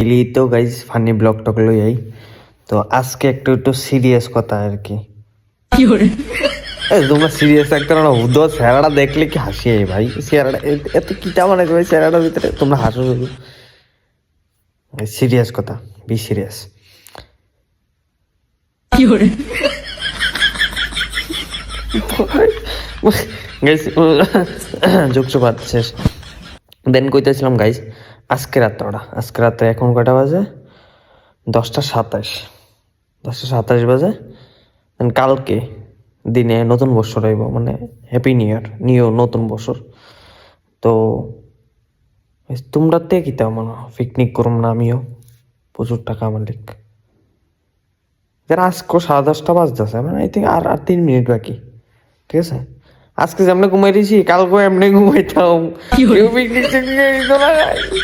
Daily তো guys funny blog টক লই যাই, তো আজকে একটু সিরিয়াস কথা আর কি। তোমরা সিরিয়াস থাকতে না, হুদো চেহারাটা দেখলে কি হাসি হয় ভাই। চেহারাটা এত কিটা মানে ভাই, চেহারাটার ভিতরে তোমরা হাসো শুধু। সিরিয়াস কথা, বি সিরিয়াস। গাইজ যোগসো বাদ শেষ। দেন কইতেছিলাম গাইজ, আজকে রাত্রে এখন কটা বাজে? 10:27 বাজে। কালকে দিনে নতুন বছর আইব, মানে হ্যাপি নিউ ইয়ার, নতুন বছর। তো তোমরা তে কিতা মানে পিকনিক করুম না, আমিও প্রচুর টাকা মালিক। যারা আজকে 10:30 বাজতেছে, মানে আই থিঙ্ক আর 3 মিনিট বাকি, ঠিক আছে। আজকে যেমনি ঘুমাই দিয়েছি, কালকে এমনি ঘুমাইতাম। কেউ পিকনিক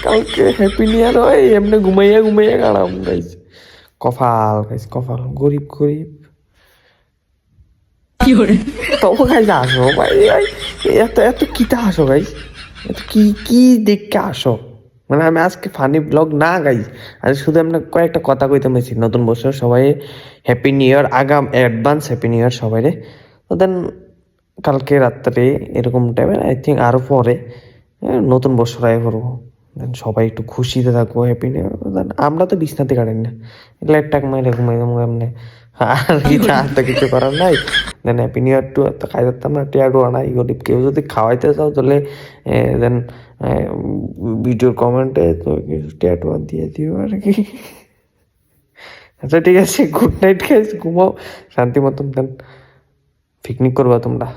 কালকে হ্যাপি নিউ ইয়ার হয় এমনি ঘুমাইয়া কাড়াম গাইছে। কপাল গরিব তবু গাইজ আসো ভাই, এত কিতা আসো গাইজ, এত কি দেখে আসো। মানে আমি আজকে ফানি ব্লগ না গাইজ, আর শুধু আমরা কয়েকটা কথা কইতে পেরেছি। নতুন বছর সবাই happy new year, advance happy new year সবাই রে। তো দেন কালকে রাত্রে এরকম টাইমে আই থিঙ্ক আরো পরে নতুন বছর আয় করবো। দেন সবাই একটু খুশিতে থাকবো, হ্যাপি নিউ ইয়ার। আমরা তো বিছনাতে কাটেন না, লাইট টাক মাইলে ঘুমাই যাবো এমনি, আর কিছু করার নাই। দেন হ্যাপি নিউ ইয়ার টু তো খাই যাতাম না, টিয়ারও আনাই গরিব। কেউ যদি খাওয়াইতে চাও তাহলে দেন ভিডিওর কমেন্টে তো কিছু টিয়াটু দিয়ে দিও আর কি। আচ্ছা ঠিক আছে, গুড নাইট গাইস, ঘুমাও শান্তি মতন। দেন পিকনিক করবা তোমরা,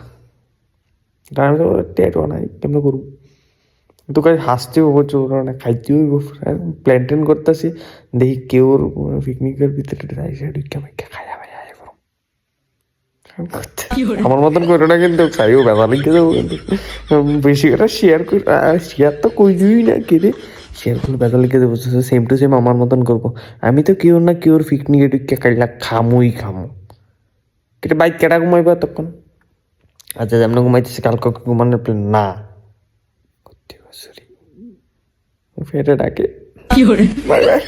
আমি তো টিয়াটু আনাই কেমন করবো। তো কাজ হাসতেও প্রচুর, মানে খাইতেও প্ল্যান ট্যান করতেছি। দেখি কেউ পিকনিকের ভিতরে খায়া আমার মতন করো না কিন্তু, চাইও ব্যথা লিখে দেবো কিন্তু। বেশি করে শেয়ার তো কইবই না, কেটে শেয়ার করলে ব্যথা লিখে দেবো। সেম টু সেম আমার মতন করবো। আমি তো কেউ না কেউর পিকনিকে টিকে খাইলা খামো। কেটে বাইক কেটা ঘুমাইবো তখন। আচ্ছা যেমন ঘুমাইতেছি, কালকে ঘুমানোর প্ল্যান না ফেটে ডাকে। Bye bye.